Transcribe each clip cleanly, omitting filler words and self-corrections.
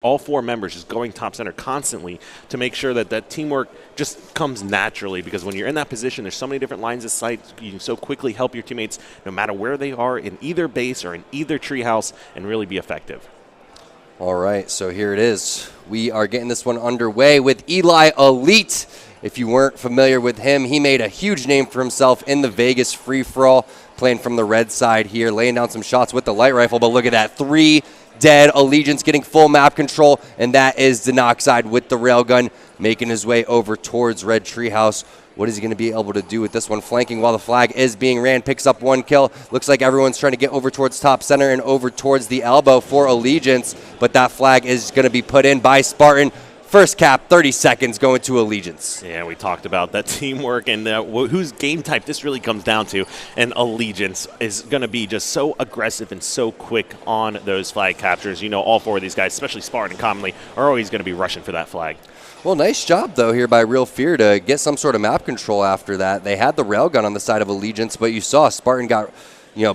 all four members just going top center constantly to make sure that that teamwork just comes naturally, because when you're in that position, there's so many different lines of sight. You can so quickly help your teammates no matter where they are in either base or in either treehouse and really be effective. All right, so here it is. We are getting this one underway with Eli Elite. If you weren't familiar with him, he made a huge name for himself in the Vegas free-for-all, playing from the red side here, laying down some shots with the light rifle. But look at that, 3 dead. Allegiance getting full map control, and that is Denoxide with the railgun, making his way over towards Red Treehouse. What is he going to be able to do with this one? Flanking while the flag is being ran, picks up 1 kill. Looks like everyone's trying to get over towards top center and over towards the elbow for Allegiance, but that flag is going to be put in by Spartan. First cap, 30 seconds, going to Allegiance. Yeah, we talked about that teamwork and whose game type this really comes down to. And Allegiance is going to be just so aggressive and so quick on those flag captures. You know, all 4 of these guys, especially Spartan and Commonly, are always going to be rushing for that flag. Well, nice job, though, here by Real Fear to get some sort of map control after that. They had the railgun on the side of Allegiance, but you saw Spartan got,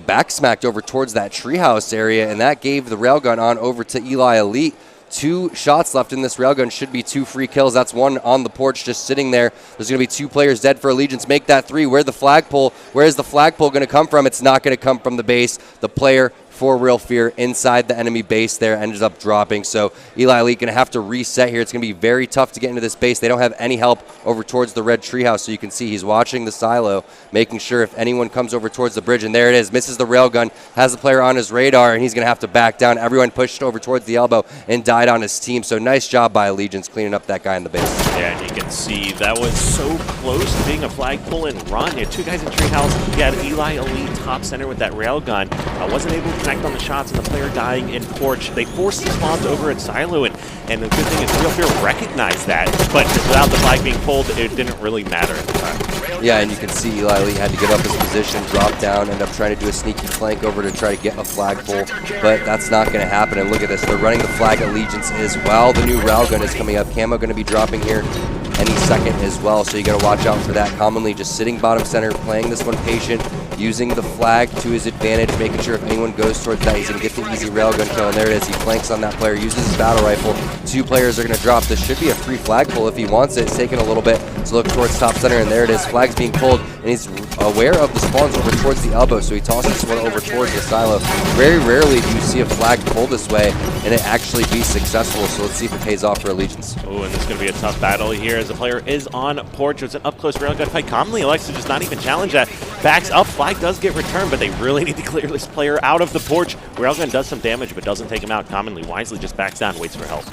back smacked over towards that treehouse area, and that gave the railgun on over to Eli Elite. 2 shots left in this railgun, should be 2 free kills. That's 1 on the porch just sitting there. There's going to be 2 players dead for Allegiance. Make that 3. Where is the flagpole going to come from? It's not going to come from the base. The player for Real Fear inside the enemy base there ended up dropping. So Eli Elite going to have to reset here. It's going to be very tough to get into this base. They don't have any help over towards the red treehouse. So you can see he's watching the silo, making sure if anyone comes over towards the bridge. And there it is. Misses the railgun, has the player on his radar, and he's going to have to back down. Everyone pushed over towards the elbow and died on his team. So nice job by Allegiance cleaning up that guy in the base. Yeah, and you can see that was so close to being a flagpole and run. You had 2 guys in treehouse. You had Eli Elite top center with that railgun. Wasn't able to connect on the shots, and the player dying in porch. They forced the spawns over at silo, and the good thing is Real Fear recognized that, but without the flag being pulled, it didn't really matter at the time. Yeah, and you can see Eli Elite had to give up his position, drop down, end up trying to do a sneaky flank over to try to get a flagpole, but that's not going to happen. And look at this, they're running the flag Allegiance as well. The new railgun is coming up. Camo going to be dropping here any second as well, so you got to watch out for that. Commonly just sitting bottom center, playing this one patient, using the flag to his advantage, making sure if anyone goes towards that, he's going to get the easy railgun kill, and there it is. He flanks on that player, uses his battle rifle. 2 players are going to drop. This should be a free flagpole if he wants it. It's taking a little bit to look towards top center, and there it is. Flag's being pulled, and he's aware of the spawns over towards the elbow, so he tosses this one over towards the silo. Very rarely do you see a flag pull this way and it actually be successful, so let's see if it pays off for Allegiance. Oh, and this is going to be a tough battle here as the player is on porch. It's an up-close railgun fight. Commonly elects to just not even challenge that. Backs up, flag does get returned, but they really need to clear this player out of the porch. Railgun does some damage, but doesn't take him out. Commonly wisely just backs down, waits for help.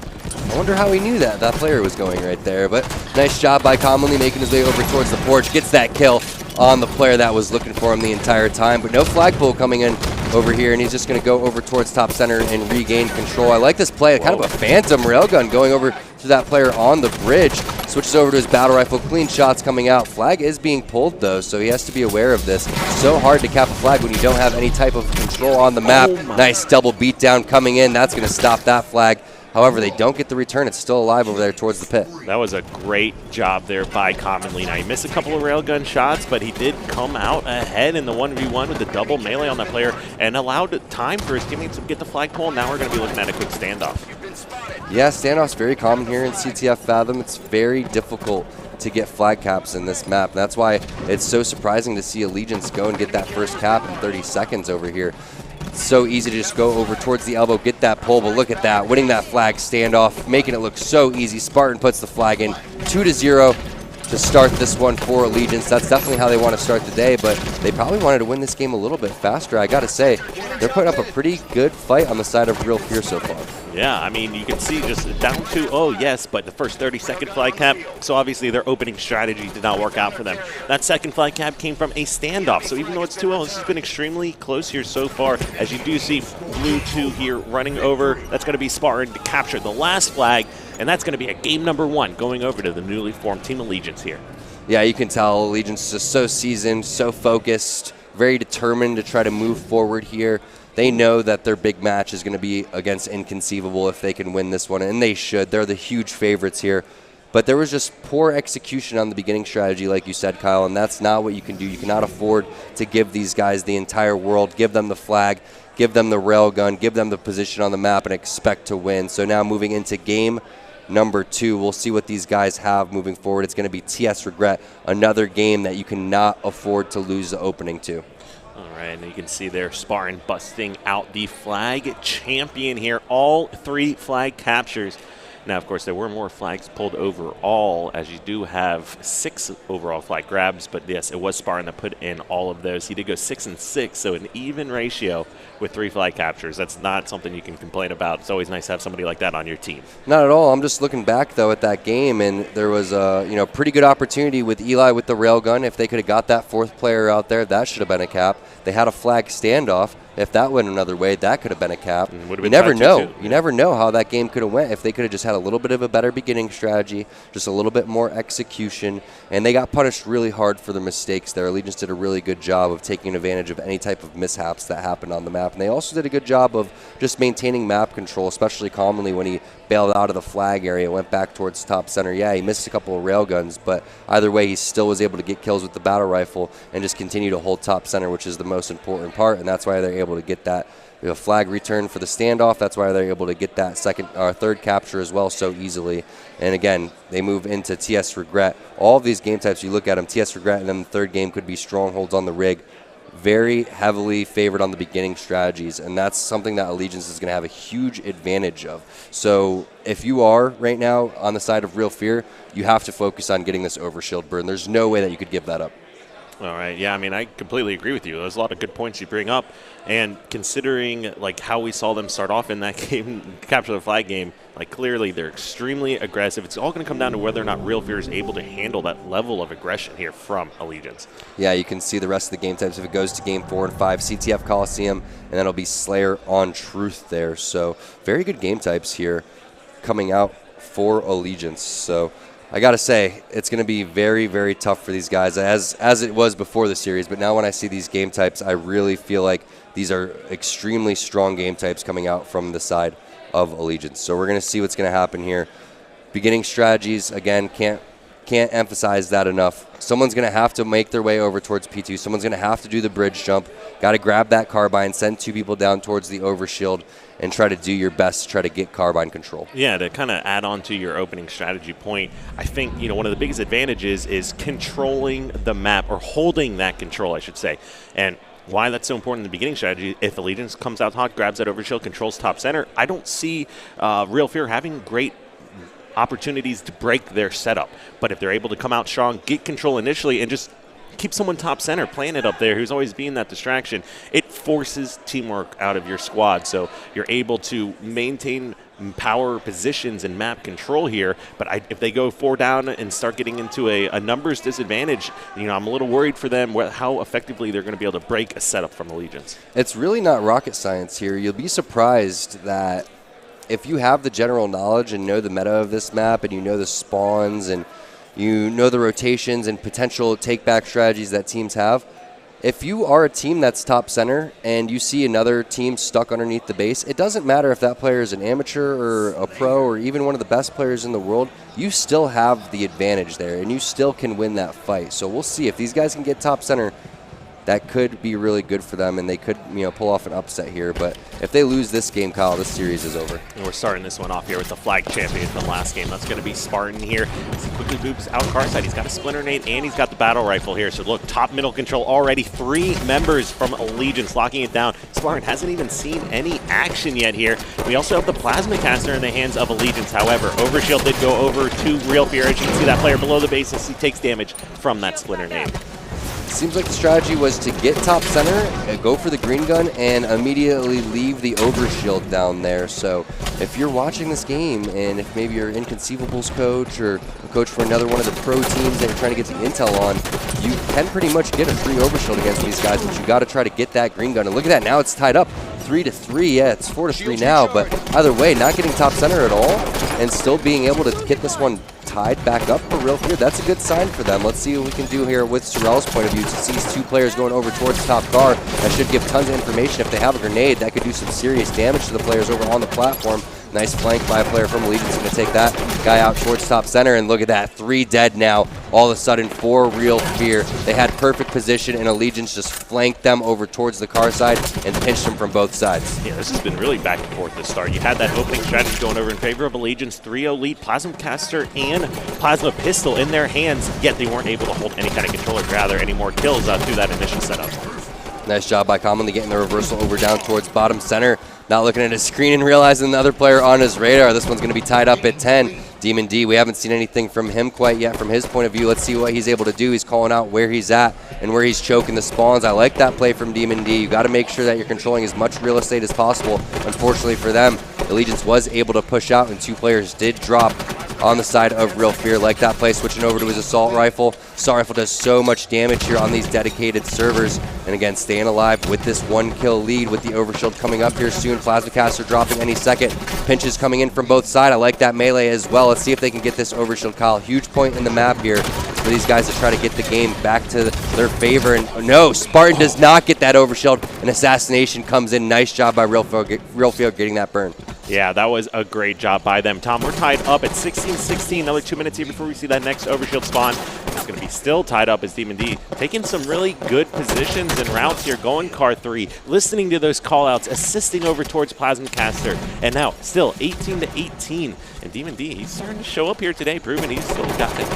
I wonder how he knew that player was going right there, but nice job by Commonly making his way over towards the porch. Gets that kill on the player that was looking for him the entire time, but no flagpole coming in over here, and he's just going to go over towards top center and regain control. I like this play, kind of a phantom railgun going over to that player on the bridge. Switches over to his battle rifle, clean shots coming out. Flag is being pulled though, so he has to be aware of this. So hard to cap a flag when you don't have any type of control on the map. Nice double beatdown coming in. That's going to stop that flag. However, they don't get the return. It's still alive over there towards the pit. That was a great job there by Commonly. Now, he missed a couple of railgun shots, but he did come out ahead in the 1v1 with the double melee on that player and allowed time for his teammates to get the flagpole. Now we're going to be looking at a quick standoff. Yeah, standoff's very common here in CTF Fathom. It's very difficult to get flag caps in this map. That's why it's so surprising to see Allegiance go and get that first cap in 30 seconds over here. It's so easy to just go over towards the elbow, get that pull, but look at that, winning that flag standoff, making it look so easy. Spartan puts the flag in 2-0 to start this one for Allegiance. That's definitely how they want to start the day, but they probably wanted to win this game a little bit faster. I got to say, they're putting up a pretty good fight on the side of Real Fear so far. Yeah, I mean, you can see just down to, oh, yes, but the first 30-second flag cap, so obviously their opening strategy did not work out for them. That second flag cap came from a standoff, so even though it's 2-0, this has been extremely close here so far. As you do see Blue 2 here running over, that's going to be Spartan to capture the last flag, and that's going to be a game number 1 going over to the newly formed Team Allegiance here. Yeah, you can tell Allegiance is just so seasoned, so focused, very determined to try to move forward here. They know that their big match is going to be against Inconceivable if they can win this one, and they should. They're the huge favorites here. But there was just poor execution on the beginning strategy, like you said, Kyle, and that's not what you can do. You cannot afford to give these guys the entire world, give them the flag, give them the railgun, give them the position on the map, and expect to win. So now moving into game number 2, we'll see what these guys have moving forward. It's going to be TS Regret, another game that you cannot afford to lose the opening to. All right, and you can see there Spartan busting out the flag champion here. All 3 flag captures. Now, of course, there were more flags pulled overall, as you do have 6 overall flag grabs. But yes, it was Spartan that put in all of those. He did go 6 and 6, so an even ratio with 3 flag captures. That's not something you can complain about. It's always nice to have somebody like that on your team. Not at all. I'm just looking back, though, at that game, and there was a pretty good opportunity with Eli with the railgun. If they could have got that 4th player out there, that should have been a cap. They had a flag standoff. If that went another way, that could have been a cap. You never know. You never know how that game could have went if they could have just had a little bit of a better beginning strategy, just a little bit more execution, and they got punished really hard for their mistakes there. Allegiance did a really good job of taking advantage of any type of mishaps that happened on the map, and they also did a good job of just maintaining map control, especially commonly when he bailed out of the flag area, went back towards top center. Yeah, he missed a couple of railguns, but either way, he still was able to get kills with the battle rifle and just continue to hold top center, which is the most important part, and that's why they're able to get that flag return for the standoff. That's why they're able to get that 3rd capture as well so easily. And again, they move into TS Regret. All of these game types, you look at them, TS Regret, and then the 3rd game could be Strongholds on the rig. Very heavily favored on the beginning strategies, and that's something that Allegiance is going to have a huge advantage of. So if you are right now on the side of Real Fear, you have to focus on getting this overshield burn. There's no way that you could give that up. All right. Yeah, I mean, I completely agree with you. There's a lot of good points you bring up. And considering, like, how we saw them start off in that game, capture the flag game, like, clearly they're extremely aggressive. It's all going to come down to whether or not Real Fear is able to handle that level of aggression here from Allegiance. Yeah, you can see the rest of the game types. If it goes to game 4 and 5, CTF Coliseum, and then it'll be Slayer on Truth there. So very good game types here coming out for Allegiance. So I got to say, it's going to be very, very tough for these guys, as it was before the series. But now when I see these game types, I really feel like these are extremely strong game types coming out from the side of Allegiance. So we're going to see what's going to happen here. Beginning strategies, again, can't emphasize that enough. Someone's going to have to make their way over towards P2. Someone's going to have to do the bridge jump. Got to grab that carbine, send 2 people down towards the overshield, and try to do your best to try to get carbine control. Yeah, to kind of add on to your opening strategy point, I think, one of the biggest advantages is controlling the map, or holding that control, I should say. And why that's so important in the beginning strategy, if Allegiance comes out hot, grabs that overshield, controls top center, I don't see Real Fear having great opportunities to break their setup. But if they're able to come out strong, get control initially, and just keep someone top center, playing it up there, who's always being that distraction, it forces teamwork out of your squad. So you're able to maintain power positions and map control here. But if they go 4 down and start getting into a numbers disadvantage, I'm a little worried for them how effectively they're going to be able to break a setup from Allegiance. It's really not rocket science here. You'll be surprised that if you have the general knowledge and know the meta of this map, and you know the spawns, and you know the rotations and potential take-back strategies that teams have, if you are a team that's top center and you see another team stuck underneath the base, it doesn't matter if that player is an amateur or a pro or even one of the best players in the world, you still have the advantage there, and you still can win that fight. So we'll see if these guys can get top center. That could be really good for them, and they could, pull off an upset here. But if they lose this game, Kyle, this series is over. And we're starting this one off here with the flag champion from last game. That's going to be Spartan here. As he quickly moves out car side. He's got a splinter nade, and he's got the battle rifle here. So look, top middle control already. 3 members from Allegiance locking it down. Spartan hasn't even seen any action yet here. We also have the plasma caster in the hands of Allegiance. However, overshield did go over to Real Fear. As you can see, that player below the base as he takes damage from that splinter nade. Seems like the strategy was to get top center, go for the green gun, and immediately leave the overshield down there. So if you're watching this game, and if maybe you're Inconceivables coach or a coach for another one of the pro teams that you're trying to get the intel on, you can pretty much get a free overshield against these guys, but you got to try to get that green gun. And look at that, now it's tied up 3-3. Yeah, it's 4-3 now, but either way, not getting top center at all and still being able to get this one tied back up for Real Fear. That's a good sign for them. Let's see what we can do here with Sorrell's point of view to see these 2 players going over towards top car. That should give tons of information. If they have a grenade, that could do some serious damage to the players over on the platform. Nice flank by a player from Allegiance. Going to take that guy out towards top center, and look at that, 3 dead now. all of a sudden for Real Fear, they had perfect position, and Allegiance just flanked them over towards the car side and pinched them from both sides. Yeah, this has been really back and forth this start. You had that opening strategy going over in favor of Allegiance, 3-0 lead, Plasma Caster and Plasma Pistol in their hands, yet they weren't able to hold any kind of control or gather any more kills through that initial setup. Nice job by Commonly getting the reversal over down towards bottom center. Not looking at his screen and realizing the other player on his radar. This one's going to be tied up at 10. Demon D, we haven't seen anything from him quite yet from his point of view. Let's see what he's able to do. He's calling out where he's at and where he's choking the spawns. I like that play from Demon D. You got to make sure that you're controlling as much real estate as possible. Unfortunately for them, Allegiance was able to push out, and 2 players did drop on the side of Real Fear. Like that play, switching over to his assault rifle. Assault rifle does so much damage here on these dedicated servers. And again, staying alive with this 1-kill lead with the overshield coming up here soon. Plasmacaster dropping any second. Pinches coming in from both sides. I like that melee as well. Let's see if they can get this overshield, Kyle. Huge point in the map here for these guys to try to get the game back to their favor. And no, Spartan does not get that overshield. An assassination comes in. Nice job by Real Fear getting that burn. Yeah, that was a great job by them. Tom, we're tied up at 16-16. Another 2 minutes here before we see that next overshield spawn. It's going to be still tied up as Demon D taking some really good positions and routes here, going car 3, listening to those callouts, assisting over towards Plasma Caster, and now still 18-18. And Demon D, he's starting to show up here today, proving he's still got it.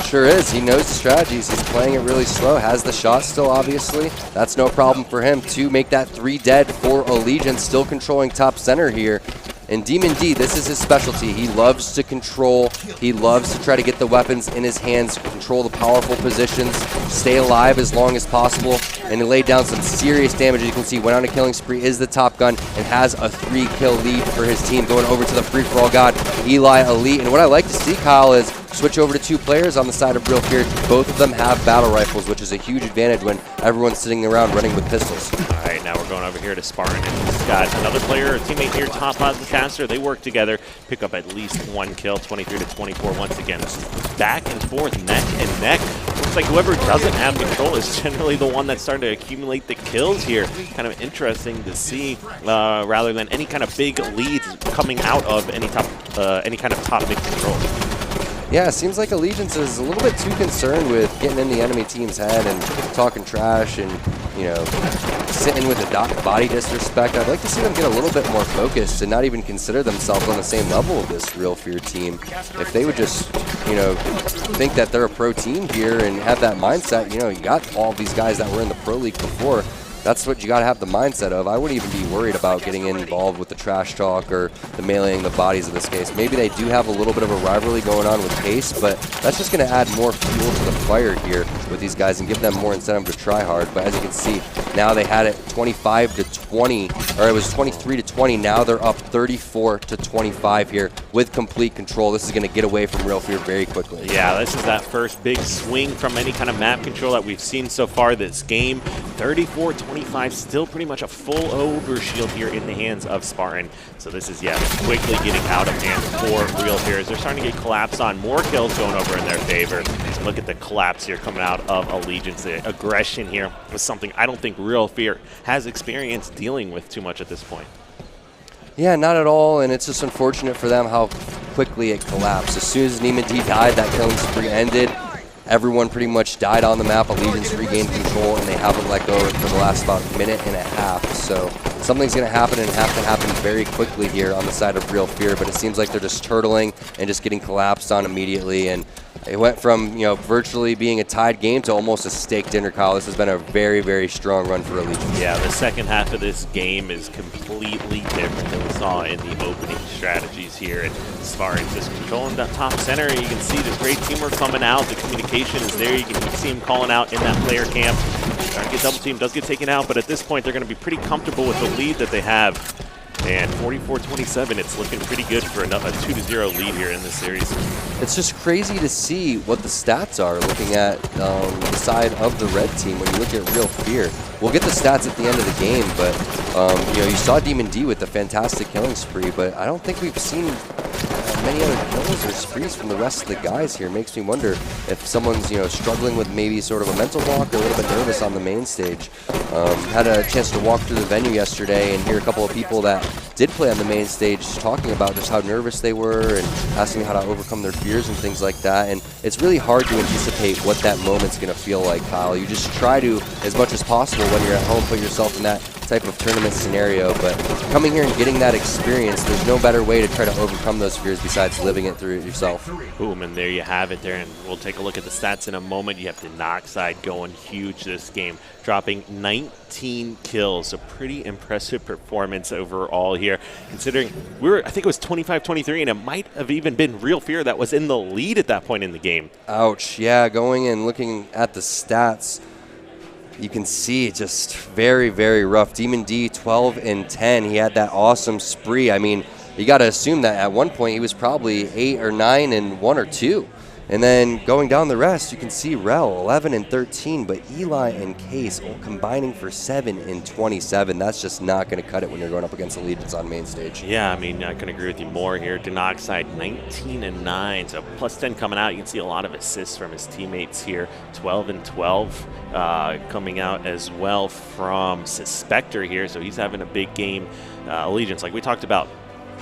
Sure is. He knows the strategies. He's playing it really slow. Has the shot still, obviously. That's no problem for him to make that 3 dead for Allegiance, still controlling top center here. And Demon D, this is his specialty. He loves to control. He loves to try to get the weapons in his hands, control the powerful positions, stay alive as long as possible, and he laid down some serious damage. As you can see, went on a killing spree, is the top gun, and has a 3-kill lead for his team. Going over to the free-for-all god, Eli Elite. And what I like to see, Kyle, is switch over to 2 players on the side of Real Fear. Both of them have battle rifles, which is a huge advantage when everyone's sitting around running with pistols. All right, now we're going over here to Spartan, and he's got another player, a teammate here, Top Plasma Caster. They work together, pick up at least 1 kill, 23-24 once again. This is back and forth, neck and neck. Looks like whoever doesn't have control is generally the one that's starting to accumulate the kills here. Kind of interesting to see, rather than any kind of big leads coming out of any kind of top mid control. Yeah, it seems like Allegiance is a little bit too concerned with getting in the enemy team's head and talking trash and, you know, sitting with the body disrespect. I'd like to see them get a little bit more focused and not even consider themselves on the same level of this Real Fear team. If they would just, you know, think that they're a pro team here and have that mindset, you know, you got all these guys that were in the pro league before. That's what you got to have the mindset of. I wouldn't even be worried about getting involved with the trash talk or the meleeing the bodies in this case. Maybe they do have a little bit of a rivalry going on with Pace, but that's just going to add more fuel to the fire here with these guys and give them more incentive to try hard. But as you can see, now they had it 25-20, or it was 23-20. Now they're up 34-25 here with complete control. This is going to get away from Real Fear very quickly. Yeah, this is that first big swing from any kind of map control that we've seen so far this game. 34-25, still pretty much a full overshield here in the hands of Spartan. So this is, yeah, quickly getting out of hand for Real Fear. They're starting to get collapsed on. More kills going over in their favor. So look at the collapse here coming out of Allegiance. The aggression here was something I don't think Real Fear has experience dealing with too much at this point. Yeah, not at all, and it's just unfortunate for them how quickly it collapsed. As soon as Demon D died, that killing spree ended. Everyone pretty much died on the map. Allegiance regained control, and they haven't let go for the last about minute and a half. So something's going to happen, and have to happen very quickly here on the side of Real Fear. But it seems like they're just turtling and just getting collapsed on immediately. And it went from, you know, virtually being a tied game to almost a steak dinner, Kyle. This has been a very, very strong run for Allegiance. Yeah, the second half of this game is completely different than we saw in the opening strategies here. And Spartan just controlling that top center. You can see the great teamwork coming out. The communication is there. You can see him calling out in that player camp. Trying to get double team, does get taken out, but at this point they're going to be pretty comfortable with the lead that they have. And 44-27, it's looking pretty good for a 2-0 lead here in this series. It's just crazy to see what the stats are looking at the side of the red team when you look at Real Fear. We'll get the stats at the end of the game, but you know, you saw Demon D with the fantastic killing spree, but I don't think we've seen many other kills or sprees from the rest of the guys here. Makes me wonder if someone's, you know, struggling with maybe sort of a mental block or a little bit nervous on the main stage. Had a chance to walk through the venue yesterday and hear a couple of people that did play on the main stage, talking about just how nervous they were and asking how to overcome their fears and things like that. And it's really hard to anticipate what that moment's going to feel like, Kyle. You just try to, as much as possible when you're at home, put yourself in that type of tournament scenario. But coming here and getting that experience, there's no better way to try to overcome those fears besides living it through it yourself. Boom, and there you have it there. And we'll take a look at the stats in a moment. You have Denoxide going huge this game, dropping 19 kills. A pretty impressive performance overall here, considering I think it was 25-23, and it might have even been Real Fear that was in the lead at that point in the game. Ouch. Yeah, going and looking at the stats, you can see just very, very rough. Demon D, 12-10. He had that awesome spree. I mean, you got to assume that at one point he was probably 8 or 9 and 1 or 2. And then going down the rest, you can see Rel, 11-13, but Eli and Case all combining for 7-27. That's just not going to cut it when you're going up against Allegiance on main stage. Yeah, I mean, I can agree with you more here. Denoxide, 19-9, so plus 10 coming out. You can see a lot of assists from his teammates here. 12-12 coming out as well from Suspector here, so he's having a big game. Allegiance, like we talked about.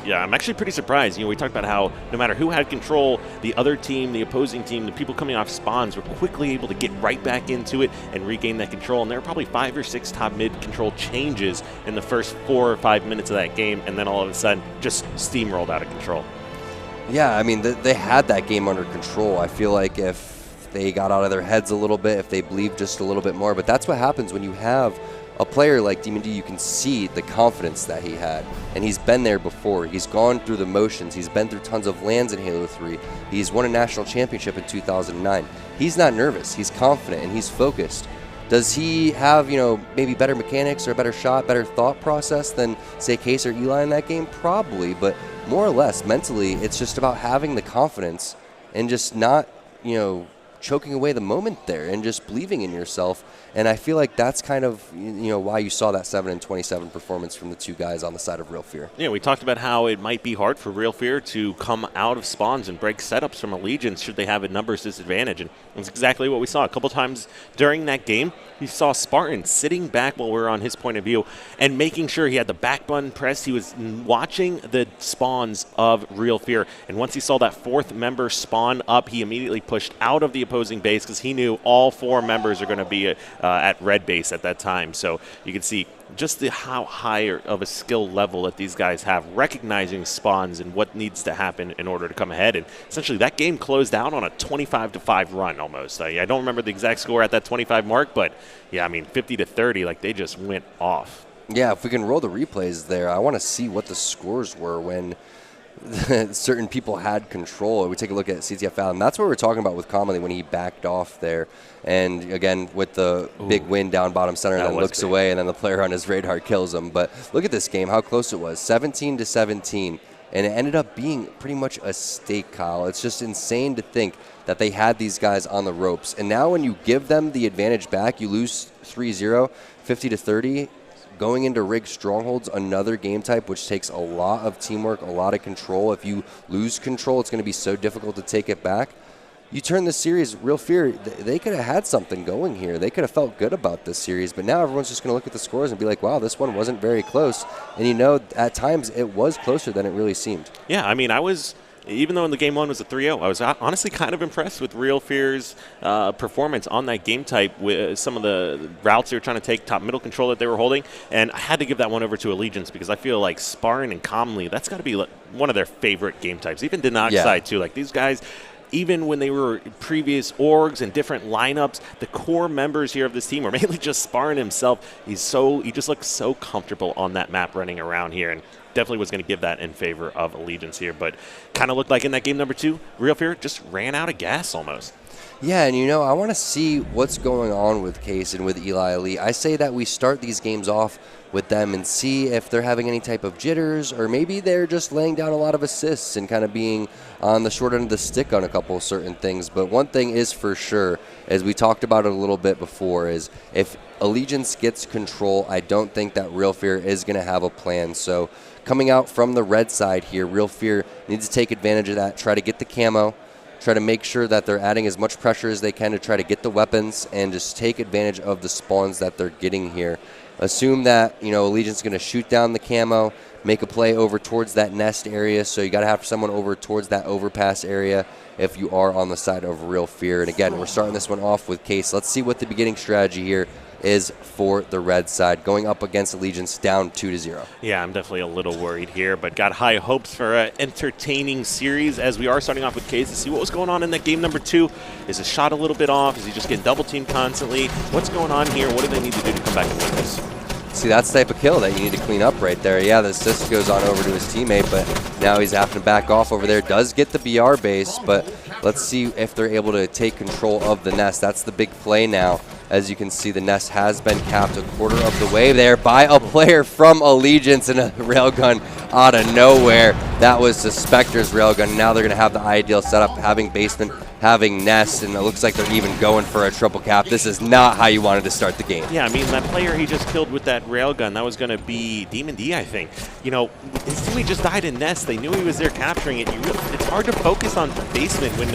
Yeah, I'm actually pretty surprised. You know, we talked about how no matter who had control, the other team, the opposing team, the people coming off spawns were quickly able to get right back into it and regain that control. And there were probably 5 or 6 top mid control changes in the first 4 or 5 minutes of that game, and then all of a sudden just steamrolled out of control. Yeah, I mean, they had that game under control. I feel like if they got out of their heads a little bit, if they believed just a little bit more. But that's what happens when you have a player like Demon D. You can see the confidence that he had, and he's been there before. He's gone through the motions. He's been through tons of lands in Halo 3. He's won a national championship in 2009. He's not nervous. He's confident, and he's focused. Does he have, maybe better mechanics or a better shot, better thought process than, say, Case or Eli in that game? Probably, but more or less, mentally, it's just about having the confidence and just not, choking away the moment there and just believing in yourself. And I feel like that's kind of, why you saw that 7-27 performance from the two guys on the side of Real Fear. Yeah, we talked about how it might be hard for Real Fear to come out of spawns and break setups from Allegiance should they have a numbers disadvantage. And that's exactly what we saw. A couple times during that game, you saw Spartan sitting back while we were on his point of view and making sure he had the back button pressed. He was watching the spawns of Real Fear. And once he saw that 4th member spawn up, he immediately pushed out of the opposing base because he knew all 4 members are going to be at red base at that time. So you can see just how high of a skill level that these guys have, recognizing spawns and what needs to happen in order to come ahead. And essentially that game closed out on a 25-5 run almost. I don't remember the exact score at that 25 mark, but yeah, I mean 50-30, like they just went off. Yeah, if we can roll the replays there, I want to see what the scores were when certain people had control. We take a look at CTFL, and that's what we're talking about with Commonly when he backed off there. And again, with the big win down bottom center, and then looks big away, and then the player on his radar kills him. But look at this game, how close it was, 17-17. And it ended up being pretty much a stake, Kyle. It's just insane to think that they had these guys on the ropes. And now when you give them the advantage back, you lose 3-0, 50-30. Going into rigged strongholds, another game type which takes a lot of teamwork, a lot of control. If you lose control, it's going to be so difficult to take it back. You turn the series, Real Fear, they could have had something going here. They could have felt good about this series, but now everyone's just going to look at the scores and be like, wow, this one wasn't very close. And at times it was closer than it really seemed. Yeah, I mean, even though in the game 1 was a 3-0, I was honestly kind of impressed with Real Fear's performance on that game type with some of the routes they were trying to take, top middle control that they were holding. And I had to give that one over to Allegiance because I feel like Spartan and Commonly, that's got to be one of their favorite game types. Even Denoxide, too. Like these guys, even when they were previous orgs and different lineups, the core members here of this team, or mainly just Spartan himself, he just looks so comfortable on that map running around here. And definitely was going to give that in favor of Allegiance here, but kind of looked like in that game number 2, Real Fear just ran out of gas almost. Yeah, and I want to see what's going on with Case and with Eli Elite. I say that we start these games off with them and see if they're having any type of jitters, or maybe they're just laying down a lot of assists and kind of being on the short end of the stick on a couple of certain things. But one thing is for sure, as we talked about it a little bit before, is if Allegiance gets control, I don't think that Real Fear is going to have a plan. So coming out from the red side here, Real Fear needs to take advantage of that, try to get the camo, try to make sure that they're adding as much pressure as they can to try to get the weapons and just take advantage of the spawns that they're getting here. Assume that, Allegiance is going to shoot down the camo, make a play over towards that nest area. So you got to have someone over towards that overpass area if you are on the side of Real Fear. And again, we're starting this one off with Case. Let's see what the beginning strategy here is for the red side, going up against Allegiance down 2-0. Yeah, I'm definitely a little worried here, but got high hopes for an entertaining series as we are starting off with Case to see what was going on in that game number 2. Is his shot a little bit off? Is he just getting double teamed constantly? What's going on here? What do they need to do to come back and win this? See, that's the type of kill that you need to clean up right there. Yeah, the assist goes on over to his teammate, but now he's having to back off over there. Does get the BR base, but let's see if they're able to take control of the nest. That's the big play now. As you can see, the nest has been capped a quarter of the way there by a player from Allegiance and a railgun out of nowhere. That was the Spectre's railgun. Now they're going to have the ideal setup, having basement, having nest, and it looks like they're even going for a triple cap. This is not how you wanted to start the game. Yeah, I mean, that player he just killed with that railgun, that was going to be Demon D, I think. You know, his teammate just died in nest. They knew he was there capturing it. It's hard to focus on basement when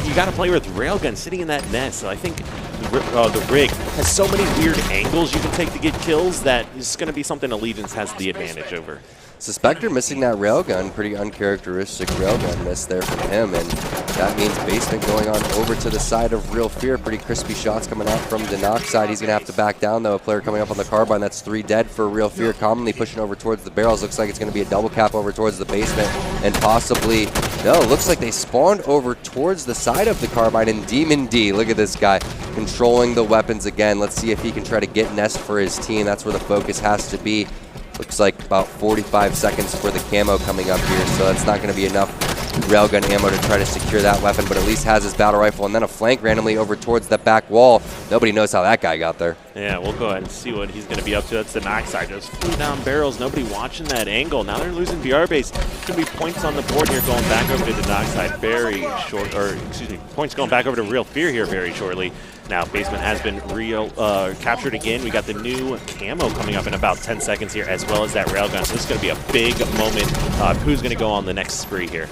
you got to play with railgun sitting in that nest. So I think the rig has so many weird angles you can take to get kills that it's going to be something Allegiance has the advantage over. So Spectre missing that railgun, pretty uncharacteristic railgun miss there from him, and that means basement going on over to the side of Real Fear. Pretty crispy shots coming out from Denox side. He's going to have to back down, though. A player coming up on the carbine. That's 3 dead for Real Fear, commonly pushing over towards the barrels. Looks like it's going to be a double cap over towards the basement, and possibly, no, looks like they spawned over towards the side of the carbine, and Demon D, look at this guy, controlling the weapons again. Let's see if he can try to get nest for his team. That's where the focus has to be. Looks like about 45 seconds for the camo coming up here, so that's not going to be enough railgun ammo to try to secure that weapon, but at least has his battle rifle, and then a flank randomly over towards the back wall. Nobody knows how that guy got there. Yeah, we'll go ahead and see what he's going to be up to. That's the max side. Just flew down barrels. Nobody watching that angle. Now they're losing BR base. Going to be points on the board here going back over to the knock side very short, or excuse me, points going back over to Real Fear here very shortly. Now basement has been captured again. We got the new camo coming up in about 10 seconds here, as well as that railgun. So this is going to be a big moment. Who's going to go on the next spree here?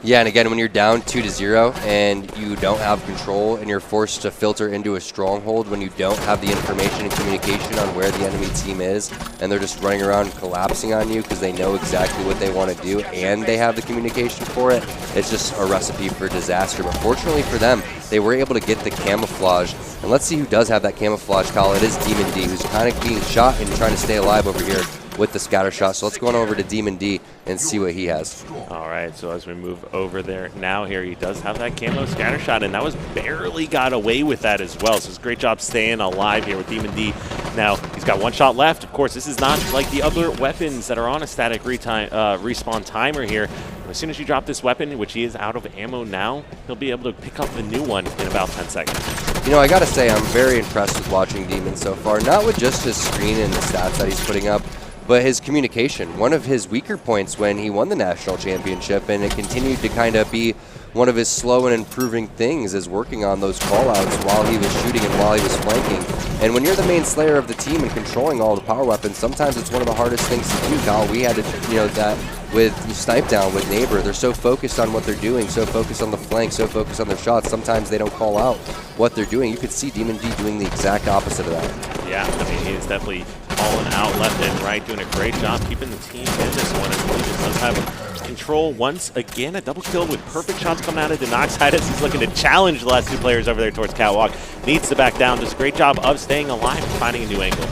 Yeah, and again, when you're down 2-0 and you don't have control and you're forced to filter into a stronghold when you don't have the information and communication on where the enemy team is, and they're just running around collapsing on you because they know exactly what they want to do and they have the communication for it, it's just a recipe for disaster. But fortunately for them, they were able to get the camouflage. And let's see who does have that camouflage, Kyle. It is Demon D, who's kind of being shot and trying to stay alive over here with the scatter shot. So let's go on over to Demon D and see what he has. All right, so as we move over there now here, he does have that camo scatter shot, and that was barely got away with that as well. So it's a great job staying alive here with Demon D. Now, he's got 1 shot left. Of course, this is not like the other weapons that are on a static respawn timer here. As soon as you drop this weapon, which he is out of ammo now, he'll be able to pick up the new one in about 10 seconds. You know, I got to say, I'm very impressed with watching Demon so far. Not with just his screen and the stats that he's putting up, but his communication. One of his weaker points when he won the national championship, and it continued to kind of be one of his slow and improving things, is working on those call-outs while he was shooting and while he was flanking. And when you're the main slayer of the team and controlling all the power weapons, sometimes it's one of the hardest things to do, Kyle. We had to, that with Snipe Down, with Neighbor. They're so focused on what they're doing, so focused on the flank, so focused on their shots. Sometimes they don't call out what they're doing. You could see Demon D doing the exact opposite of that. Yeah, I mean, he's definitely calling out left and right, doing a great job keeping the team in this one. As Allegiance does have control once again. A double kill with perfect shots coming out of Denox as he's looking to challenge the last 2 players over there towards Catwalk. Needs to back down. Does a great job of staying alive and finding a new angle.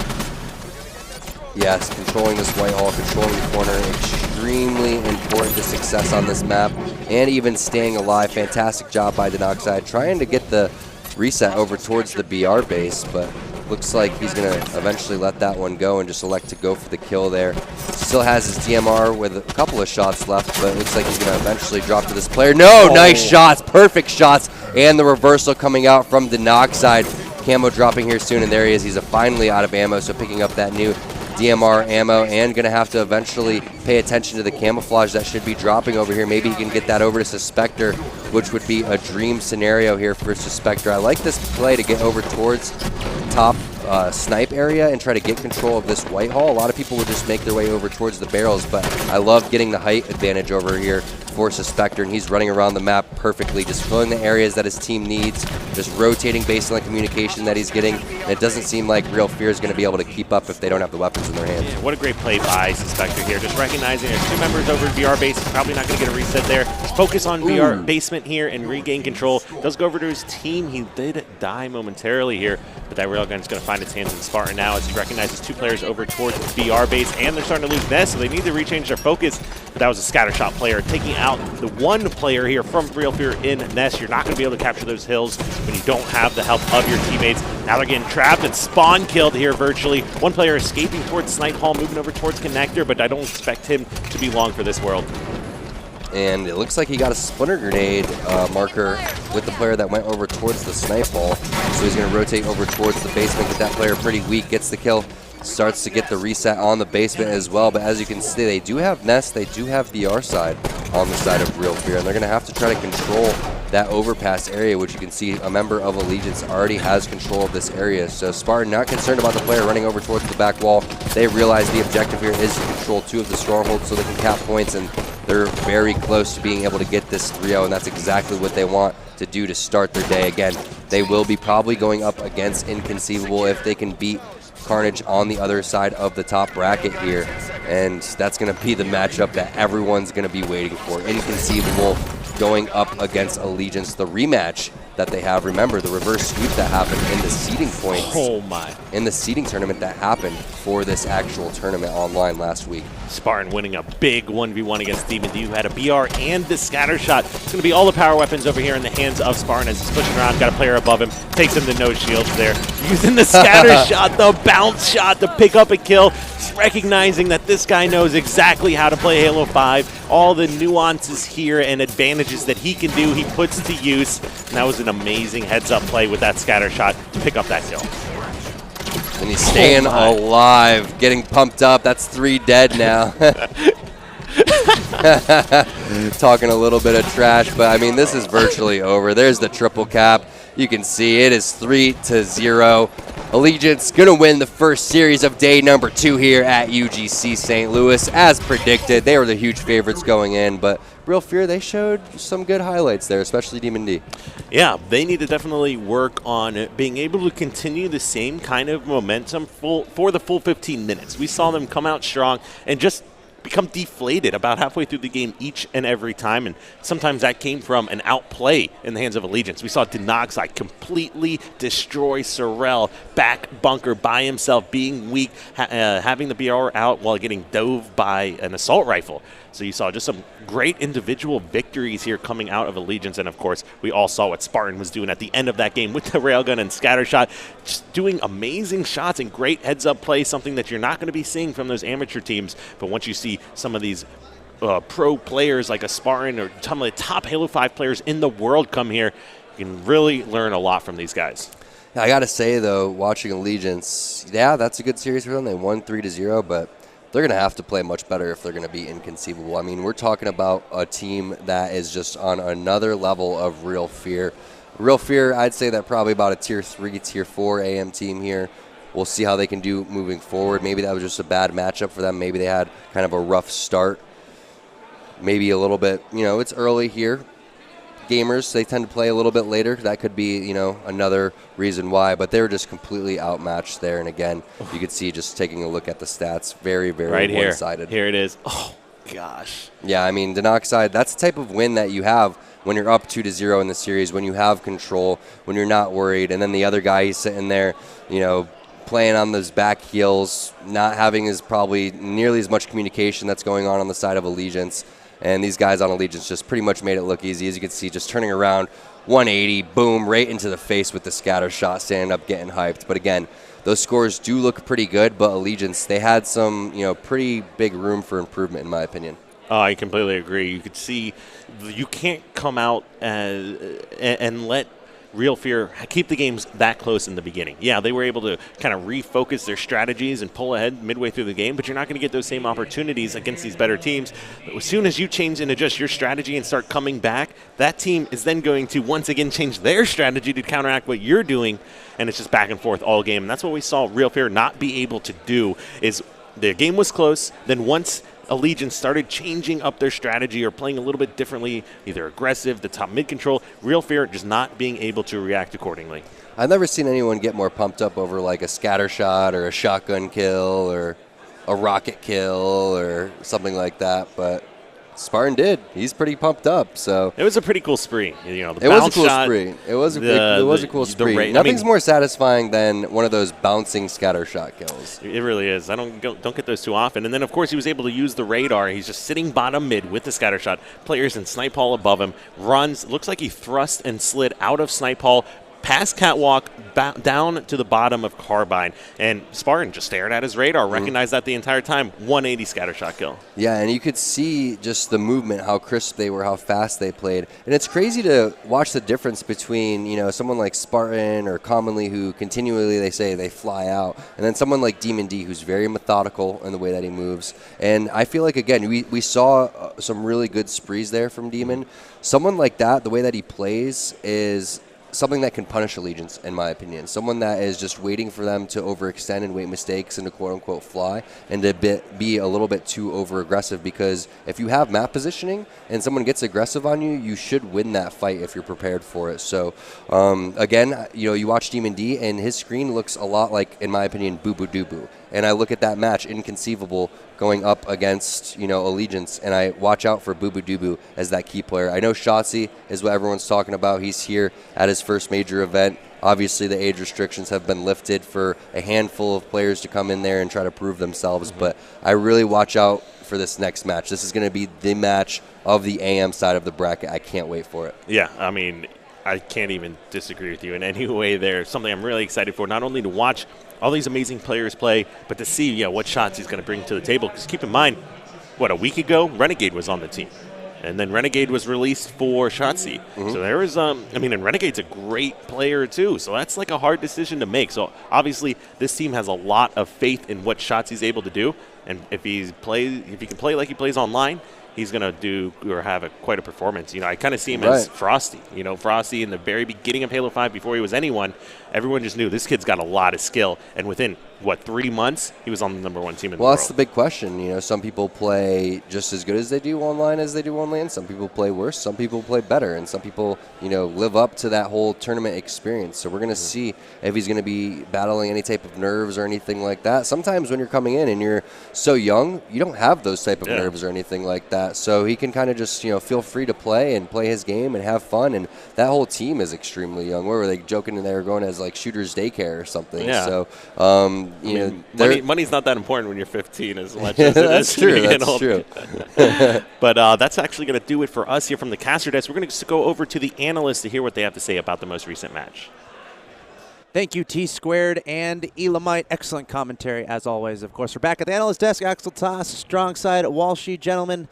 Yes, controlling this white hall, controlling the corner, extremely important to success on this map, and even staying alive. Fantastic job by Denox, trying to get the reset over towards the BR base, but looks like he's going to eventually let that one go and just elect to go for the kill there. Still has his DMR with a couple of shots left, but it looks like he's going to eventually drop to this player. No, nice shots, perfect shots, and the reversal coming out from Denox. Camo dropping here soon, and there he is. He's finally out of ammo, so picking up that new DMR ammo, and going to have to eventually pay attention to the camouflage that should be dropping over here. Maybe he can get that over to Suspector, which would be a dream scenario here for Suspector. I like this play to get over towards top snipe area and try to get control of this Whitehall. A lot of people would just make their way over towards the barrels, but I love getting the height advantage over here for Suspector, and he's running around the map perfectly, just filling the areas that his team needs, just rotating based on the communication that he's getting. And it doesn't seem like Real Fear is going to be able to keep up if they don't have the weapons in their hands. Yeah, what a great play by Suspector here, just recognizing there's 2 members over in VR base. He's probably not going to get a reset there. Just focus on VR basement here and regain control. Does go over to his team. He did die momentarily here, but that railgun is going to find its hands in Spartan now as he recognizes 2 players over towards VR base, and they're starting to lose Nest, so they need to rechange their focus. But that was a scattershot player taking out the 1 player here from Real Fear in Nest. You're not going to be able to capture those hills when you don't have the help of your teammates. Now they're getting trapped and spawn killed here virtually. 1 player escaping towards Snipe Hall, moving over towards Connector, but I don't expect him to be long for this world. And it looks like he got a splinter grenade marker with the player that went over towards the Snipe Hall. So he's going to rotate over towards the basement, get that player pretty weak, gets the kill, starts to get the reset on the basement as well. But as you can see, they do have Nest, they do have VR side on the side of Real Fear, and they're going to have to try to control that overpass area, which you can see a member of Allegiance already has control of this area. So Spartan not concerned about the player running over towards the back wall. They realize the objective here is to control 2 of the strongholds so they can cap points, and they're very close to being able to get this 3-0, and that's exactly what they want to do to start their day. Again, they will be probably going up against Inconceivable if they can beat Carnage on the other side of the top bracket here, and that's going to be the matchup that everyone's going to be waiting for. Inconceivable going up against Allegiance, the rematch that they have. Remember the reverse sweep that happened in the seeding points. Oh my. In the seeding tournament that happened for this actual tournament online last week. Spartan winning a big 1v1 against Demon D, who had a BR and the scatter shot. It's going to be all the power weapons over here in the hands of Spartan as he's pushing around. Got a player above him, takes him to no shields there. Using the scatter shot, the bounce shot to pick up a kill. Just recognizing that this guy knows exactly how to play Halo 5. All the nuances here and advantages that he can do, he puts to use. And that was an amazing heads-up play with that scatter shot to pick up that kill. And he's staying alive, getting pumped up. That's 3 dead now. Talking a little bit of trash, but I mean, this is virtually over. There's the triple cap. You can see it is 3-0. Allegiance gonna win the first series of day number 2 here at UGC St. Louis. As predicted, they were the huge favorites going in, but Real Fear, they showed some good highlights there, especially Demon D. Yeah, they need to definitely work on being able to continue the same kind of momentum for the full 15 minutes. We saw them come out strong and just become deflated about halfway through the game each and every time, and sometimes that came from an outplay in the hands of Allegiance. We saw Denoxide completely destroy Sorrel, back bunker by himself, being weak, having the BR out while getting dove by an assault rifle. So you saw just some great individual victories here coming out of Allegiance, and of course, we all saw what Spartan was doing at the end of that game with the railgun and scattershot, just doing amazing shots and great heads-up play, something that you're not going to be seeing from those amateur teams. But once you see some of these pro players like a Spartan or some of the top Halo 5 players in the world come here, you can really learn a lot from these guys. I got to say, though, watching Allegiance, yeah, that's a good series for them. They won 3-0, but they're going to have to play much better if they're going to be Inconceivable. I mean, we're talking about a team that is just on another level of Real Fear. Real Fear, I'd say that probably about a Tier 3, Tier 4 AM team here. We'll see how they can do moving forward. Maybe that was just a bad matchup for them. Maybe they had kind of a rough start. Maybe a little bit, it's early here. Gamers, they tend to play a little bit later. That could be, another reason why. But they were just completely outmatched there. And again, you could see just taking a look at the stats, very, very right one-sided. Here it is. Oh, gosh. Yeah, I mean, Denoxide, that's the type of win that you have when you're up 2-0 in the series, when you have control, when you're not worried. And then the other guy, he's sitting there, playing on those back heels, not having probably nearly as much communication that's going on the side of Allegiance. And these guys on Allegiance just pretty much made it look easy. As you can see, just turning around, 180, boom, right into the face with the scatter shot, standing up, getting hyped. But again, those scores do look pretty good, but Allegiance, they had some, pretty big room for improvement, in my opinion. I completely agree. You could see you can't come out and let Real Fear keep the games that close in the beginning. Yeah, they were able to kind of refocus their strategies and pull ahead midway through the game, but you're not going to get those same opportunities against these better teams. As soon as you change and adjust your strategy and start coming back, that team is then going to once again change their strategy to counteract what you're doing, and it's just back and forth all game. And that's what we saw Real Fear not be able to do. Is the game was close, then once Allegiance started changing up their strategy or playing a little bit differently, either aggressive, the top mid control, Real Fear just not being able to react accordingly. I've never seen anyone get more pumped up over like a scatter shot or a shotgun kill or a rocket kill or something like that, but Spartan did. He's pretty pumped up. So it was a pretty cool spree. You know, the it was bounce a cool shot, spree. It was a cool spree. Nothing's more satisfying than one of those bouncing scatter shot kills. It really is. I don't get those too often. And then of course he was able to use the radar. He's just sitting bottom mid with the scatter shot. Players in snipe hall above him. Runs. Looks like he thrust and slid out of snipe hall, past catwalk, down to the bottom of Carbine. And Spartan just stared at his radar, recognized that the entire time. 180 scatter shot kill. Yeah, and you could see just the movement, how crisp they were, how fast they played. And it's crazy to watch the difference between, you know, someone like Spartan or Commonly who continually they say they fly out, and then someone like Demon D who's very methodical in the way that he moves. And I feel like, again, we saw some really good sprees there from Demon. Someone like that, the way that he plays is something that can punish Allegiance, in my opinion. Someone that is just waiting for them to overextend and wait mistakes and to quote-unquote fly and to be a little bit too over-aggressive, because if you have map positioning and someone gets aggressive on you, you should win that fight if you're prepared for it. So, again, you know, you watch Demon D, and his screen looks a lot like, in my opinion, Boo Boo Doo Boo. And I look at that match, Inconceivable, going up against, you know, Allegiance, and I watch out for Boo Boo Doo Boo as that key player. I know Shotzi is what everyone's talking about. He's here at his first major event. Obviously, the age restrictions have been lifted for a handful of players to come in there and try to prove themselves, but I really watch out for this next match. This is going to be the match of the AM side of the bracket. I can't wait for it. Yeah, I mean, I can't even disagree with you in any way there. Something I'm really excited for, not only to watch all these amazing players play, but to see what shots he's going to bring to the table. Because keep in mind, a week ago, Renegade was on the team. And then Renegade was released for Shotzi. So there was, and Renegade's a great player too. So that's like a hard decision to make. So obviously this team has a lot of faith in what Shotzi's able to do. And if he can play like he plays online, he's going to do or have quite a performance. You know, I kind of see him as Frosty. You know, Frosty in the very beginning of Halo 5, before he was anyone, everyone just knew this kid's got a lot of skill. And within, 3 months, he was on the #1 team in the world. Well, that's the big question. You know, some people play just as good as they do online as they do on LAN. Some people play worse. Some people play better. And some people, you know, live up to that whole tournament experience. So we're going to see if he's going to be battling any type of nerves or anything like that. Sometimes when you're coming in and you're so young, you don't have those type of nerves or anything like that. So he can kind of just, you know, feel free to play and play his game and have fun. And that whole team is extremely young. Where were they joking and they were going as like shooters daycare or something? Yeah. So, money's not that important when you're 15 as much as it that's is true. to That's true. But that's actually going to do it for us here from the caster desk. We're going to go over to the analysts to hear what they have to say about the most recent match. Thank you, T-Squared and Elamite. Excellent commentary, as always. Of course, we're back at the analyst desk. Axel Toss, strong side, Walshy, gentlemen.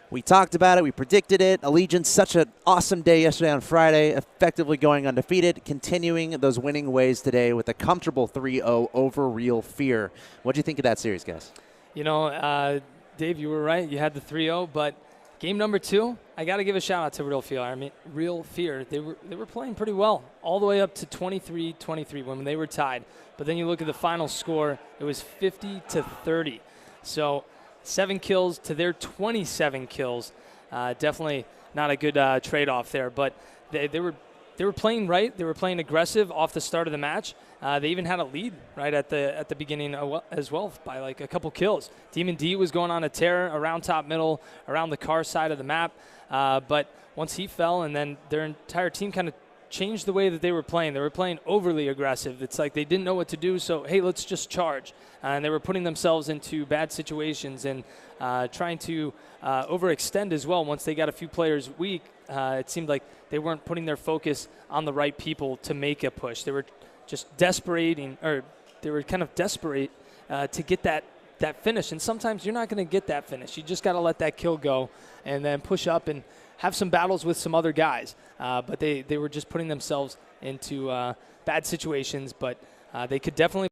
We talked about it. We predicted it. Allegiance, such an awesome day yesterday on Friday, effectively going undefeated, continuing those winning ways today with a comfortable 3-0 over Real Fear. What do you think of that series, guys? You know, Dave, you were right. You had the 3-0, but game number 2, I got to give a shout-out to Real Fear. I mean, Real Fear, they were playing pretty well all the way up to 23-23 when they were tied. But then you look at the final score, it was 50-30. So 7 kills to their 27 kills. Definitely not a good trade-off there. But they were playing right. They were playing aggressive off the start of the match. They even had a lead right at the beginning as well by like a couple kills. Demon D was going on a tear around top middle, around the car side of the map. But once he fell, and then their entire team kind of changed the way that they were playing. They were playing overly aggressive. It's like they didn't know what to do, so, hey, let's just charge. And they were putting themselves into bad situations and trying to overextend as well. Once they got a few players weak, it seemed like they weren't putting their focus on the right people to make a push. They were just they were kind of desperate to get that finish. And sometimes you're not going to get that finish. You just got to let that kill go and then push up and have some battles with some other guys. But they were just putting themselves into bad situations. But they could definitely